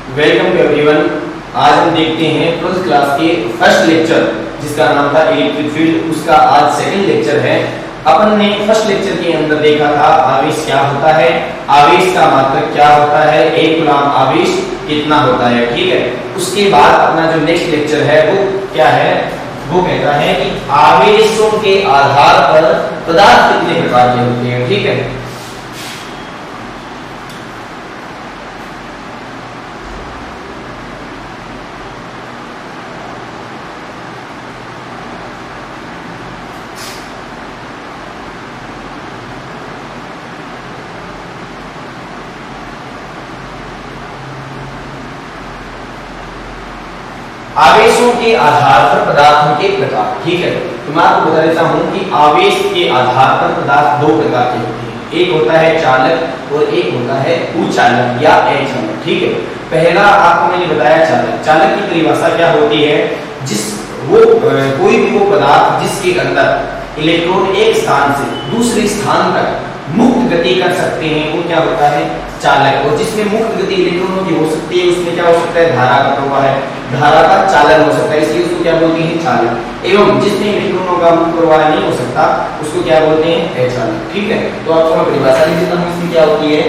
Welcome to everyone. आज हम देखते हैं 12th क्लास के फर्स्ट लेक्चर जिसका नाम था इलेक्ट्रिक फील्ड, उसका आज सेकंड लेक्चर है। अपन ने फर्स्ट लेक्चर के अंदर देखा था आवेश क्या होता है, आवेश का मात्रक क्या होता है, एक कूलम आवेश कितना होता है। ठीक है, उसके बाद अपना जो नेक्स्ट लेक्चर है वो क्या है, वो कहता है कि आवेशों के आधार पर पदार्थ कितने प्रकार के होते हैं। ठीक है, आवेशों के आधार पर पदार्थों के प्रकार। ठीक है, तो मैं आपको बता देता हूं कि आवेश के आधार पर पदार्थ दो प्रकार के होते हैं, एक होता है चालक और एक होता है उचालक या अचालक। ठीक है, पहला आपको मैंने बताया चालक। चालक की परिभाषा क्या होती है, कोई भी वो पदार्थ जिसके अंदर इलेक्ट्रॉन एक स्थान से दूसरे स्थान तक मुक्त गति कर सकते हैं वो क्या होता है, चालक। और जिसमें मुक्त गति इलेक्ट्रॉनों की हो सकती है उसमें क्या हो सकता है, धारा का प्रवाह है, धारा का चालन हो सकता है, इसलिए उसको क्या बोलते हैं, चालक। एवं जिसमें इलेक्ट्रॉनों का मुक्त प्रवाह नहीं हो सकता उसको क्या बोलते हैं, अचालक। ठीक है, तो आपको मैं परिभाषा लिख देता हूं, इसमें क्या होती है।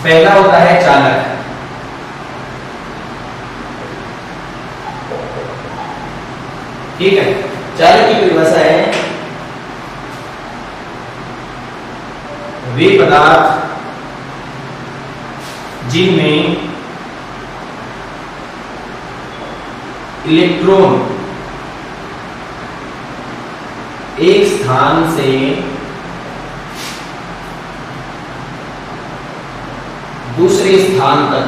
पहला होता है चालक। ठीक है, चालक की परिभाषा है वे पदार्थ जिनमें इलेक्ट्रॉन एक स्थान से दूसरे स्थान तक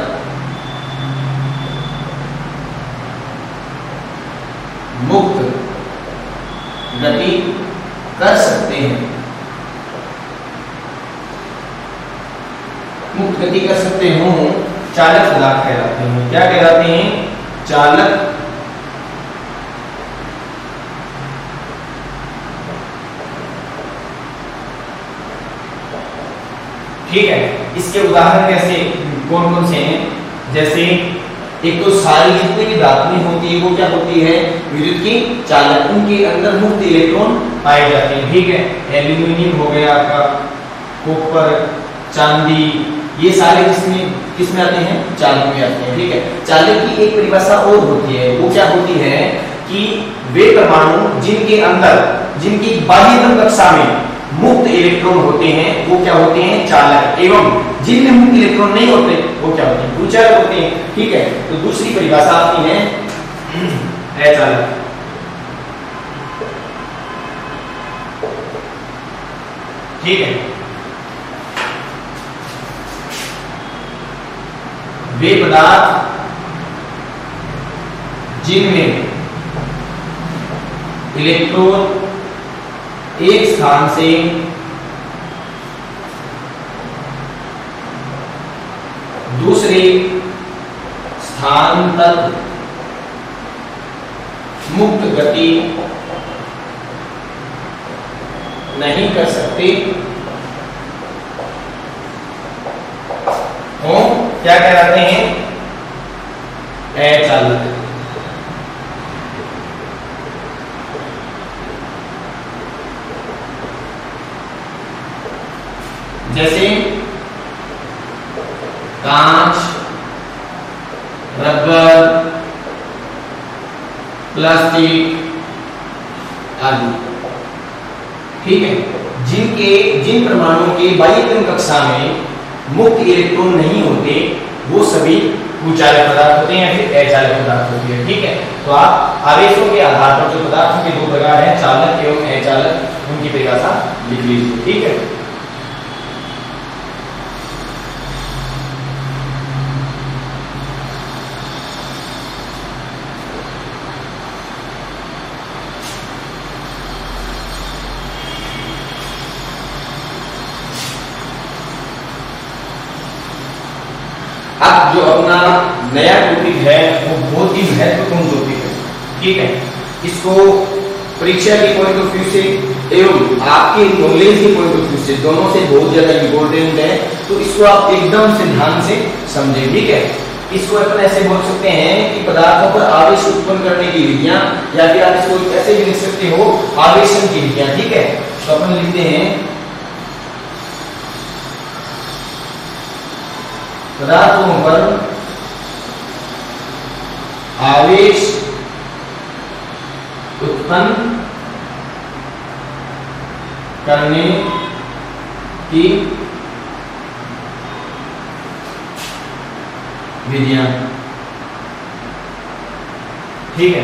मुक्त गति कर सकते हैं, मुक्त गति कर सकते हो, चालक पदार्थ कहलाते हैं। क्या कहलाते हैं, चालक। ठीक है, इसके उदाहरण कैसे कौन कौन से हैं, जैसे एक तो सारी जितनी भी धातुएं होती है वो क्या होती है, विद्युत की चालक, उनके अंदर मुक्त इलेक्ट्रॉन पाए जाते हैं। ठीक है, एल्यूमिनियम हो गया आपका, कॉपर, चांदी, ये सारे किसमें आते हैं, चालक में आते हैं। ठीक है, चालक की एक परिभाषा और होती है, वो क्या होती है कि वे परमाणु जिनकी बाह्यतम कक्षा में मुक्त इलेक्ट्रॉन होते हैं वो क्या होते हैं, चालक। एवं जिनमें मुक्त इलेक्ट्रॉन नहीं होते वो क्या होते हैं, उचालक होते हैं। ठीक है, तो दूसरी परिभाषा आती है अचालक। ठीक है, वे पदार्थ जिनमें इलेक्ट्रॉन एक स्थान से दूसरे स्थान तक मुक्त गति नहीं कर सकते हो, क्या कहलाते हैं, अचालक। जैसे कांच, रबर, प्लास्टिक आदि। ठीक है, जिन परमाणुओं के बाह्यतम कक्षा में मुक्त इलेक्ट्रॉन नहीं होते वो सभी उचालक पदार्थ होते हैं या फिर अचालक पदार्थ होते हैं। ठीक है, तो आप आवेशों के आधार पर जो पदार्थों के दो प्रकार हैं, चालक एवं अचालक, उनकी परिभाषा लिख लीजिए। ठीक है, अब जो अपना नया टॉपिक है वो बहुत ही महत्वपूर्ण टॉपिक है। ठीक है, इसको परीक्षा के पॉइंट ऑफ व्यू से एवं आपके नॉलेज के पॉइंट ऑफ व्यू से दोनों से बहुत ज्यादा इंपॉर्टेंट है, तो इसको आप एकदम से ध्यान से समझें। ठीक है, इसको अपन ऐसे बोल सकते हैं कि पदार्थों पर आवेश उत्पन्न करने की विधियां, या फिर आप इसको ऐसे भी लिख सकते हो आवेशन की विधियां। ठीक है, तो अपन लिखते हैं पदार्थों पर आवेश उत्पन्न करने की विधियां। ठीक है,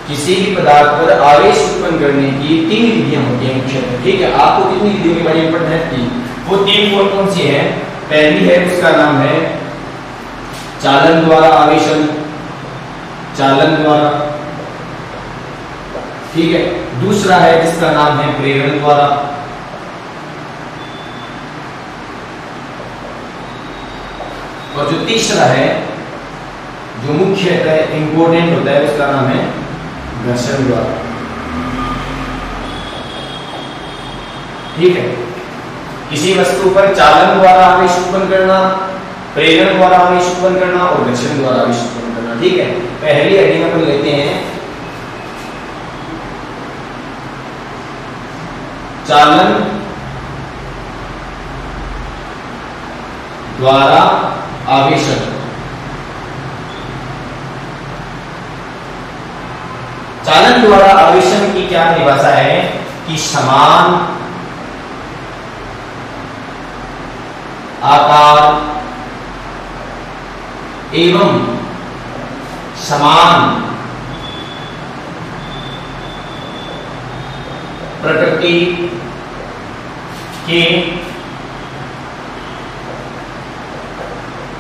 किसी भी पदार्थ पर आवेश उत्पन्न करने की 3 विधियां होती हैं मुख्यतः। ठीक है, आपको कितनी विधियों के बारे में पढ़ना है? 3। वो 3 कौन कौन सी है? पहली है, उसका नाम है चालन द्वारा आवेशन, चालन द्वारा। ठीक है, दूसरा है जिसका नाम है प्रेरण द्वारा, और जो तीसरा है जो मुख्य इंपोर्टेंट होता है उसका नाम है घर्षण द्वारा। ठीक है, किसी वस्तु पर चालन द्वारा आवेश उत्पन्न करना, प्रेरण द्वारा आवेश उत्पन्न करना और घर्षण द्वारा आवेश उत्पन्न करना। ठीक है, पहली हेडिंग अपन लेते हैं चालन द्वारा आवेशन। चालन द्वारा आवेशन की क्या परिभाषा है कि समान आकार एवं समान प्रकृति के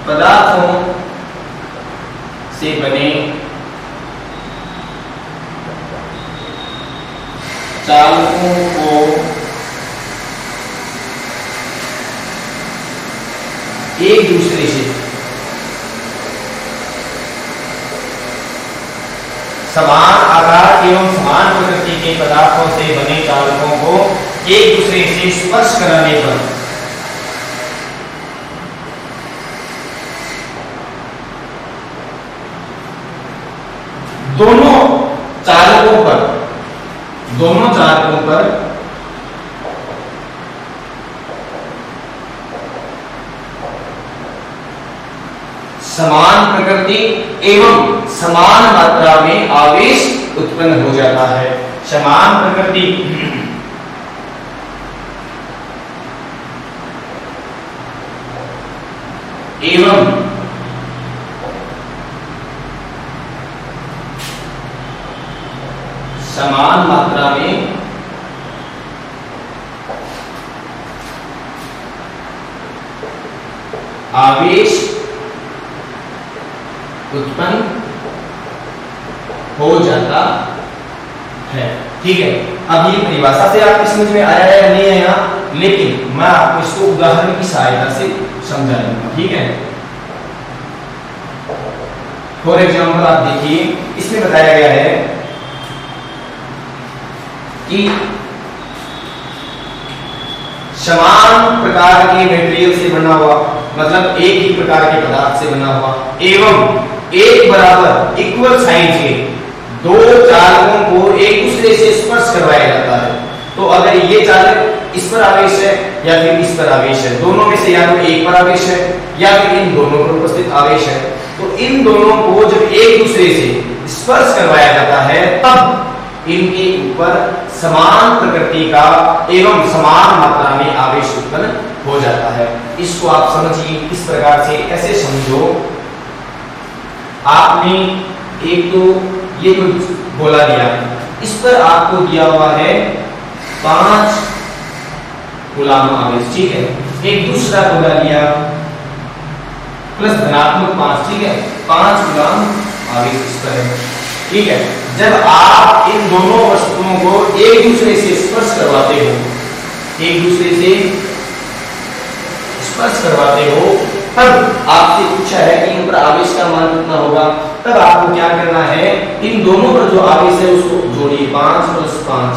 पदार्थों से बने चालकों को एक दूसरे से समान आकार एवं समान प्रकृति के पदार्थों से बने चालकों को एक दूसरे से स्पर्श कराने पर दोनों चालकों पर समान प्रकृति एवं समान मात्रा में आवेश उत्पन्न हो जाता है। समान प्रकृति एवं समान मात्रा में आवेश उत्पन्न हो जाता है। ठीक है, अब ये परिभाषा से आपकी समझ में आया है या नहीं आया, लेकिन मैं आपको इसको उदाहरण की सहायता से समझा दूंगा। ठीक है, फॉर एग्जाम्पल आप देखिए, इसमें बताया गया है कि समान प्रकार के मटेरियल से बना हुआ, मतलब एक ही प्रकार के पदार्थ से बना हुआ एवं एक बराबर इक्वल साइज के दो चालकों को एक दूसरे से स्पर्श करवाया जाता है। तो अगर ये चालक इस पर आवेश है या फिर इस पर आवेश है, दोनों में से या तो एक पर आवेश है या फिर इन दोनों पर उपस्थित आवेश है, तो इन दोनों को जब एक दूसरे से स्पर्श करवाया जाता है तब इनके ऊपर समान प्रकृति का एवं समान मात्रा में आवेश उत्पन्न हो जाता है। इसको आप समझिए इस प्रकार से, ऐसे समझो, आपने एक तो ये कुछ गोला दिया, इस पर आपको दिया हुआ है 5 गुलाम आवेश। ठीक है, एक दूसरा गोला लिया प्लस धनात्मक 5। ठीक है, 5 गुलाम आवेश इस पर है। ठीक है, जब आप इन दोनों वस्तुओं को एक दूसरे से स्पर्श करवाते हो, एक दूसरे से स्पर्श करवाते हो, तब आपसे पूछा है कि इन पर आवेश का मान कितना होगा। तब आपको क्या करना है, इन दोनों पर जो आवेश है उसको जोड़िए, 5 + 5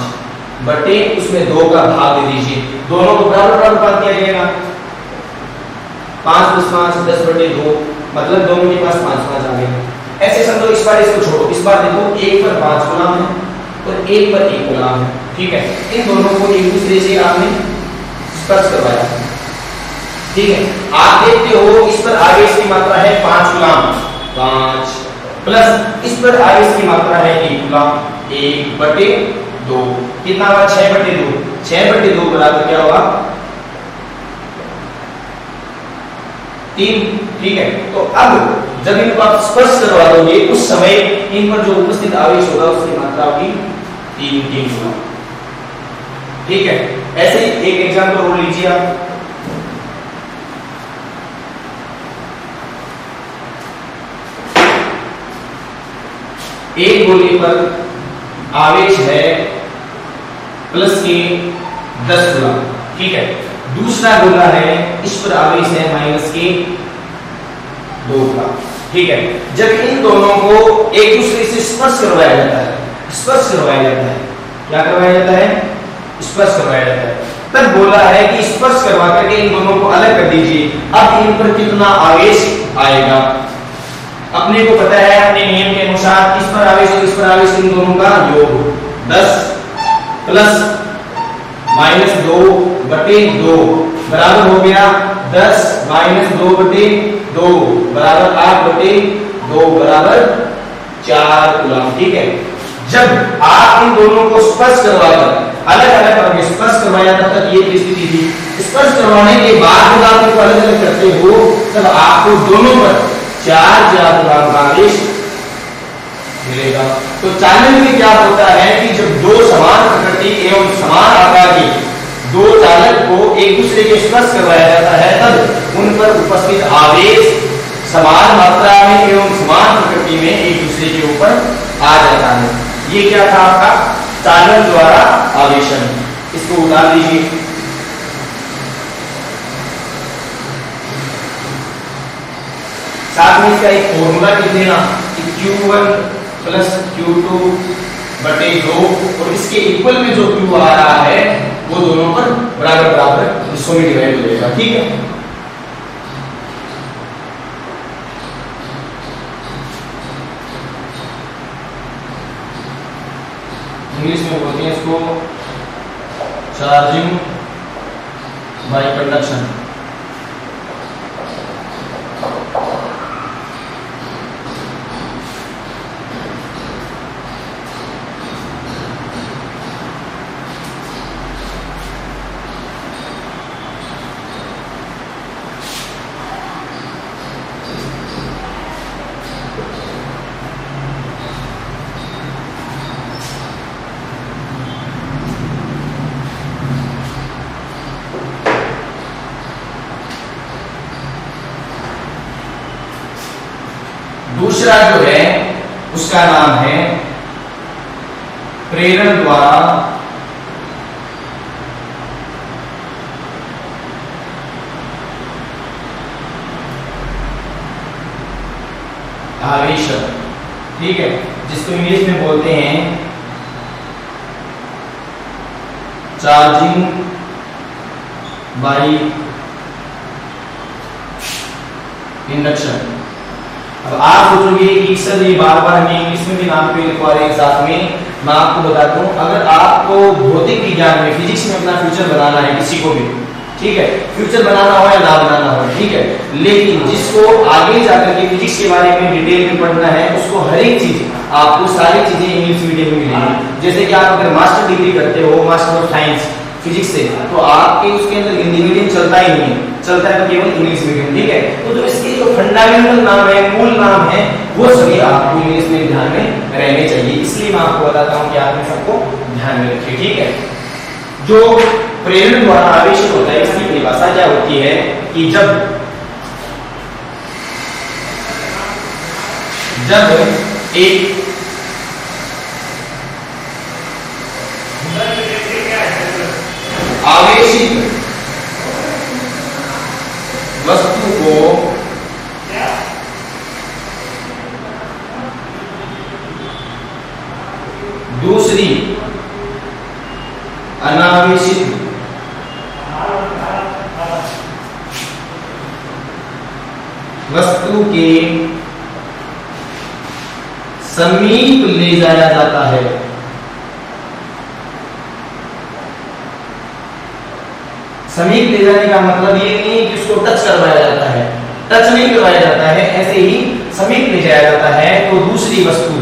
बटे उसमें 2 का भाग दे दीजिए, दोनों को बराबर बराबर भाग दिया जाएगा। 5 + 5 10/2 मतलब दोनों के पास 5 आ गए। ऐसे समझो, इस बार इसको छोड़ो, इस बार देखो एक पर 5 गुलाम है और एक पर 1 गुलाम है, ठीक है। इन दोनों को एक दूसरे से आपने स्पर्श करवाया, ठीक है। आप देखते हो इस पर आवेश की मात्रा है 5 गुलाम, 5 प्लस इस पर आवेश की मात्रा है 1 गुलाम, 1/2। कितना हुआ? 6/2। 6/2 बराबर क्या होगा? 3, ठीक है। तो अब जब इनको आप स्पर्श करवा दोगे उस समय इन पर जो उपस्थित आवेश होगा उसकी मात्रा होगी 3 गुना, ठीक है। ऐसे ही एक एग्जांपल और लीजिए आप। एक गोले पर आवेश है प्लस के 10 गुना, ठीक है। दूसरा गोला है, इस पर आवेश है माइनस के 2 गुना, ठीक है। जब इन दोनों को एक दूसरे से स्पर्श करवाया जाता है, स्पर्श करवाया जाता है, क्या करवाया जाता है? स्पर्श करवाया जाता है। तब बोला है कि स्पर्श करवा करके इन दोनों को अलग कर दीजिए। अब इन पर कितना आवेश आएगा? अपने को पता है, अपने नियम के अनुसार इस पर आवेश और इस पर आवेश इन दोनों का योग 10 प्लस -2/2 बराबर हो गया 10 - 2/2 बराबर 8/2 बराबर 4 कूलम, ठीक है। जब आप इन दोनों को स्पर्श करवाकर अलग अलग करोगे, स्पर्श करवाया तब तक ये स्थिति थी। स्पर्श करवाने के बाद जब आप इनको अलग अलग करते हो तब आपको दोनों पर 4 कूलम का आवेश मिलेगा। तो चालन में क्या होता है कि जब दो समान प्रकृति एवं समान आकार के दो चालक को एक दूसरे के स्पर्श करवाया जाता है तब उन पर उपस्थित आवेश समान मात्रा में एवं समान प्रकृति में एक दूसरे के ऊपर आ जाता है। ये क्या था आपका चालन द्वारा आवेशन। इसको उतार लीजिए। साथ में इसका एक फॉर्मूला लिख देना कि Q1 प्लस Q2 बटे 2 और इसके इक्वल में जो Q आ रहा है वो दोनों पर बराबर बराबर हिस्सों में डिवाइड हो जाएगा, ठीक है। इंग्लिश में बोलते हैं इसको चार्जिंग बाय कंडक्शन। दूसरा जो है उसका नाम है प्रेरण द्वारा आवेशन, ठीक है, जिसको इंग्लिश में बोलते हैं चार्जिंग बाय इंडक्शन। अब आप सोचोगे कि सर ये बार बार हमें इंग्लिश में भी नाम क्यों लिखवा रहे हैं साथ में। मैं आपको बताता हूँ, अगर आपको भौतिक विज्ञान में फिजिक्स में अपना फ्यूचर बनाना है किसी को भी, ठीक है, फ्यूचर बनाना हो या ना बनाना हो, ठीक है, लेकिन जिसको आगे जाकर के फिजिक्स के बारे में डिटेल में पढ़ना है उसको हर एक चीज आपको सारी चीजें इंग्लिश मीडियम में मिलेगी। जैसे कि आप अगर मास्टर डिग्री करते हो, मास्टर ऑफ साइंस फिजिक्स से, तो आपके उसके अंदर हिंदी मीडियम चलता ही नहीं है, चलता है तो केवल इंग्लिश मीडियम, ठीक है। तो जो इसके जो फंडामेंटल नाम है, मूल नाम है, वो सभी आपको इंग्लिश में ध्यान में रहने चाहिए। इसलिए मैं आपको बताता हूँ कि आप इन सबको ध्यान में रखिए, ठीक है। जो प्रेरण द्वारा आवेशित होता है इसकी परिभाषा क्या होती है कि जब एक आवेशित वस्तु को दूसरी अनावेशित वस्तु के समीप ले जाया जाता है। समीप ले जाने का मतलब ये नहीं कि उसको टच करवाया जाता है, टच नहीं करवाया जाता है, ऐसे ही समीप ले जाया जाता है। तो दूसरी वस्तु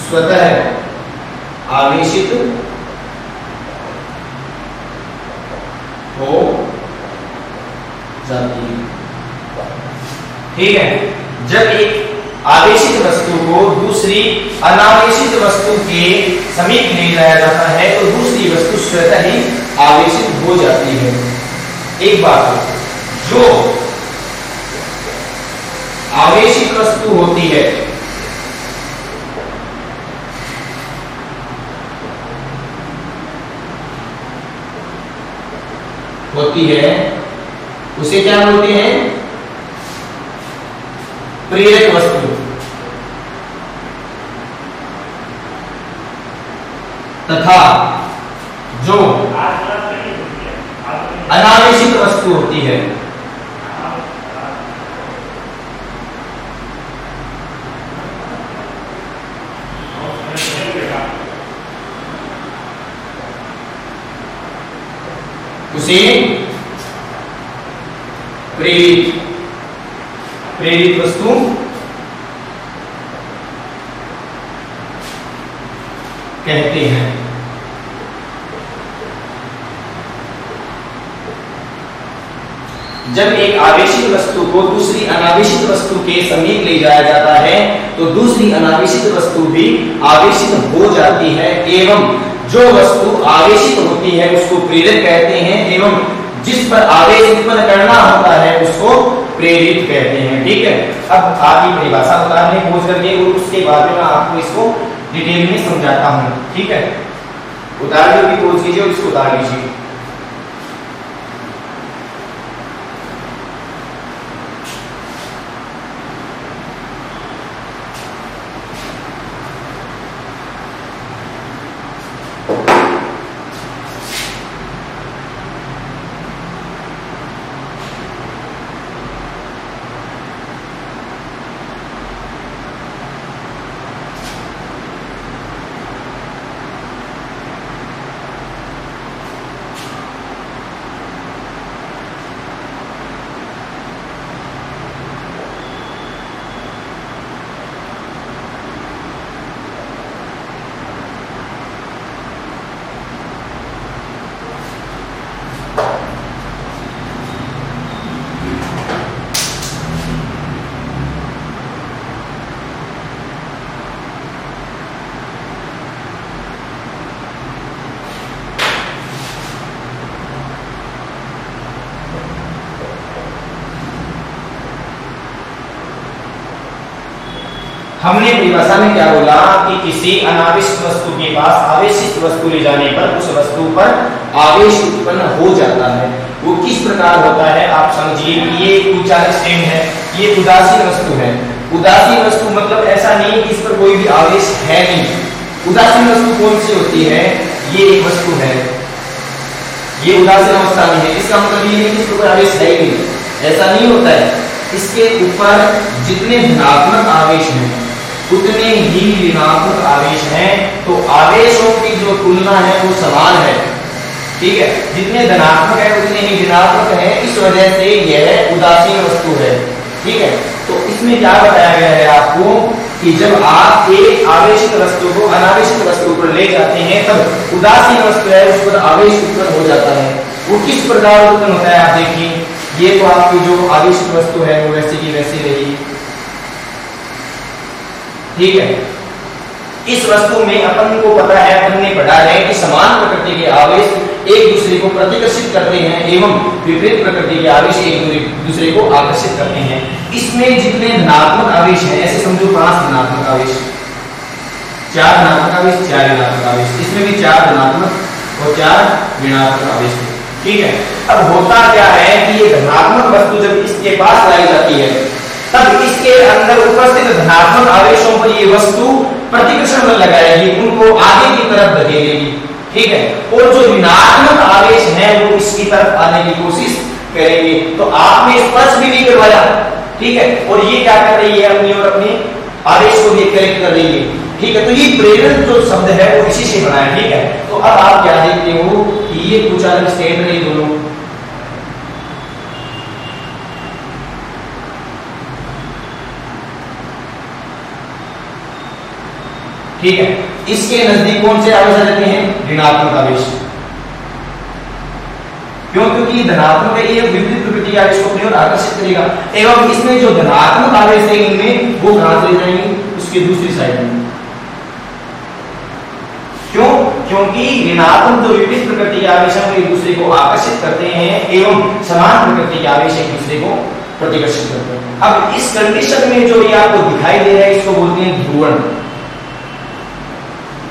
स्वतः आवेशित हो जाती है। ठीक है, जब एक आवेशित वस्तु को दूसरी अनावेशित वस्तु के समीप ले जाया जाता है तो दूसरी वस्तु स्वतः ही आवेशित हो जाती है। एक बात, जो आवेशित वस्तु होती है उसे क्या बोलते हैं? प्रेरक वस्तु। तथा जो अनावेशित वस्तु होती है उसे प्रेरित वस्तु कहते हैं। जब एक आवेशित वस्तु को दूसरी अनावेशित वस्तु के समीप ले जाया जाता है तो दूसरी अनावेशित वस्तु भी आवेशित हो जाती है एवं जो वस्तु आवेशित होती है उसको प्रेरक कहते हैं एवं जिस पर आवेश उत्पन्न करना होता है उसको प्रेरित कहते हैं। ठीक है, अब आपकी परिभाषा उतार लें खोज करके और उसके बाद में मैं आपको इसको डिटेल में समझाता हूं। ठीक है, उतार लीजिए, खोज कीजिए और इसको उतार लीजिए। हमने परिभाषा में क्या बोला कि किसी अनावेशित वस्तु के पास आवेशित वस्तु ले जाने पर उस वस्तु पर आवेश उत्पन्न हो जाता है। वो किस प्रकार होता है आप समझिए कि ये उच्चारक स्ट्रिंग है, ये उदासीन वस्तु है। उदासीन वस्तु मतलब ऐसा नहीं है कि इस पर कोई भी आवेश है नहीं। उदासीन वस्तु कौन सी होती है? ये एक वस्तु है, ये उदासीन अवस्था में है। इसका मतलब ये नहीं कि इस पर कोई आवेश है ही नहीं, ऐसा नहीं होता है। इसके ऊपर जितने धनात्मक आवेश हैं उतने ही ऋणात्मक आवेश हैं, तो आवेशों की जो तुलना है वो समान है। ठीक है, जितने धनात्मक है उतने ही ऋणात्मक है, इस वजह से यह उदासीन वस्तु है। ठीक है, तो इसमें क्या बताया गया है आपको कि जब आप एक आवेशित वस्तु को अनावेशित वस्तु पर ले जाते हैं तब उदासीन वस्तु है उस पर आवेश उत्पन्न हो जाता है। वो किस प्रकार उत्पन्न होता है आप देखिए, ये तो आपकी जो आवेशित वस्तु है वो वैसी की वैसी रही। ठीक है, इस वस्तु में अपन को पता है, अपन ने पढ़ा है कि समान प्रकृति के आवेश एक दूसरे को प्रतिकर्षित करते हैं एवं विपरीत प्रकृति के आवेश एक दूसरे को आकर्षित करते हैं। इसमें जितने धनात्मक आवेश हैं, ऐसे समझो 5 धनात्मक आवेश, 4 धनात्मक आवेश, 4 ऋणात्मक आवेश, इसमें भी 4 धनात्मक और 4 ऋणात्मक आवेश। ठीक है, अब होता क्या है कि ये धनात्मक वस्तु जब इसके पास लाई जाती है तब इसके अंदर उपस्थित धनात्मक आवेशों पर ये वस्तु प्रतिकर्षण बल लगाएगी, उनको आगे की तरफ धकेलेगी, ठीक है। और जो ऋणात्मक आवेश है वो इसकी तरफ आने की कोशिश करेंगे। तो आपने स्पर्श भी नहीं करवाया, ठीक है, और ये क्या कर रही है, अपनी और अपने आवेश को भी करेक्ट कर रही है, ठीक है। तो ये प्रेरण जो शब्द है वो इसी से बना है, ठीक है। तो अब आप क्या देखते हो कि ये कुचालक स्टैंड रही दोनों, ठीक है। इसके नजदीक कौन से आवेश आ जाते हैं, ऋणात्मक आवेश, क्यों, क्योंकि धनात्मक है, ये विपरीत प्रकृति आवेश को अपनी ओर आकर्षित करेगा। एवं इसमें जो धनात्मक आवेश है इनमें वो कहां चले जाएंगे, उसकी दूसरी साइड में, क्यों, क्योंकि ऋणात्मक जो विपरीत प्रकृति के आवेश है वो एक दूसरे को आकर्षित करते हैं एवं समान प्रकृति के आवेश एक दूसरे को प्रतिकर्षित करते हैं। अब इस कंडीशन में जो ये आपको दिखाई दे रहा है इसको बोलते हैं ध्रुवण,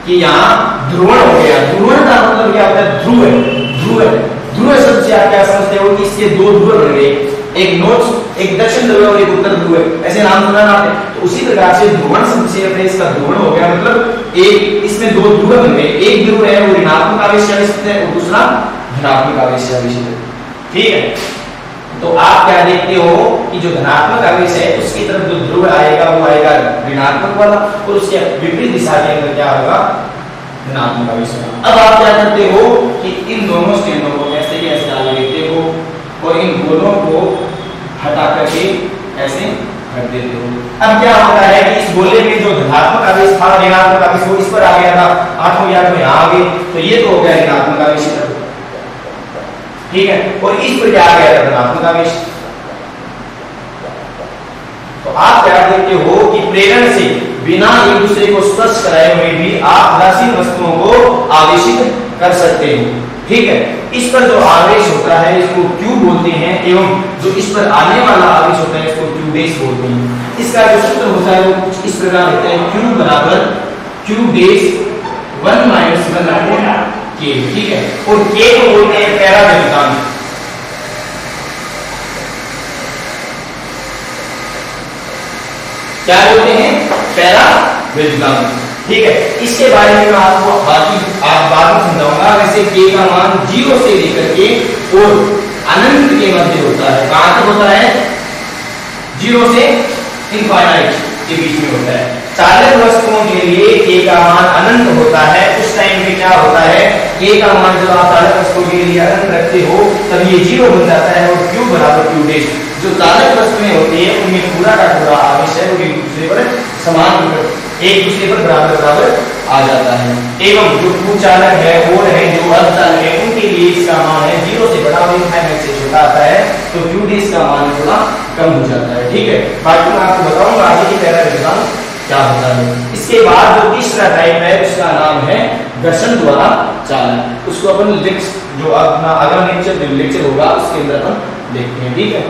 कि यहाँ ध्रुवण हो गया। ध्रुवण का मतलब क्या होता है, ध्रुव है, ध्रुव है। ध्रुव शब्द से आप क्या समझते हो कि इसके दो ध्रुव बन गए, एक नॉर्थ, एक दक्षिण ध्रुव और एक उत्तर ध्रुव है, ऐसे नाम सुना ना आपने। तो उसी प्रकार से ध्रुवण शब्द से अपने इसका ध्रुवण हो गया, मतलब एक इसमें दो ध्रुव बन गए, एक ध्रुव है वो ऋणात्मक आवेश से आवेशित है और दूसरा धनात्मक आवेश से आवेशित है, ठीक है। तो आप क्या देखते हो कि जो धनात्मक आवेश है उसकी तरफ जो ध्रुव आएगा वो आएगा ऋणात्मक वाला, और उसके विपरीत दिशा के अंदर क्या होगा, धनात्मक आवेश होगा। अब आप क्या करते हो कि इन दोनों स्टैंडों को ऐसे के ऐसे आगे लेते हो और इन दोनों को हटा करके ऐसे रख देते हो। अब क्या होता है कि इस गोले में जो धनात्मक आवेश था, ऋणात्मक आवेश वो इस पर आ गया था, 8 या 8 यहाँ आ गए, तो ये तो हो गया ऋणात्मक आवेश, ठीक है। और इस पर क्या आ गया था, धनात्मक आवेश। तो आप क्या देखते हो कि प्रेरण से बिना एक दूसरे को स्पर्श कराए हुए भी आप राशि वस्तुओं को आवेशित कर सकते हो, ठीक है। इस पर जो आवेश होता है इसको Q बोलते हैं एवं जो इस पर आने वाला आवेश होता है इसको Q डैश बोलते हैं। इसका जो सूत्र होता है वो कुछ इस प्रकार होता है, Q बराबर Q डैश 1 - 1 K, ठीक है। और K को बोलते हैं पैरावैद्युतांक, क्या बोलते हैं, पैरावैद्युतांक, ठीक है। इसके बारे में मैं आपको बाकी बाद में समझाऊंगा। वैसे K का मान 0 से लेकर के और अनंत के मध्य होता है, कहां तक होता है, 0 से इनफाइनाइट के बीच में होता है। चालक वस्तुओं के लिए K का मान अनंत होता है। उस टाइम में क्या होता है, K का मान जब आप चालक वस्तुओं के लिए अनंत रखते हो तब ये 0 बन जाता है और Q बराबर Q डैश। जो चालक वस्तुएं होती है उनमें पूरा का पूरा आवेश है वो एक दूसरे पर समान, एक दूसरे पर बराबर बराबर आ जाता है। एवं जो कुचालक है और है जो अर्धचालक है उनके लिए इसका मान है 0 से बड़ा और इनफाइनाइट से छोटा आता है, तो Q डैश का मान थोड़ा कम हो जाता है, ठीक है। बाकी मैं आपको बताऊंगा आगे की पैरावैद्युतांक क्या होता है। इसके बाद जो तीसरा टाइप है उसका नाम है घर्षण द्वारा चालन। उसको अपन जो अपना अगला लेक्चर होगा उसके अंदर अपन देखते हैं, ठीक है।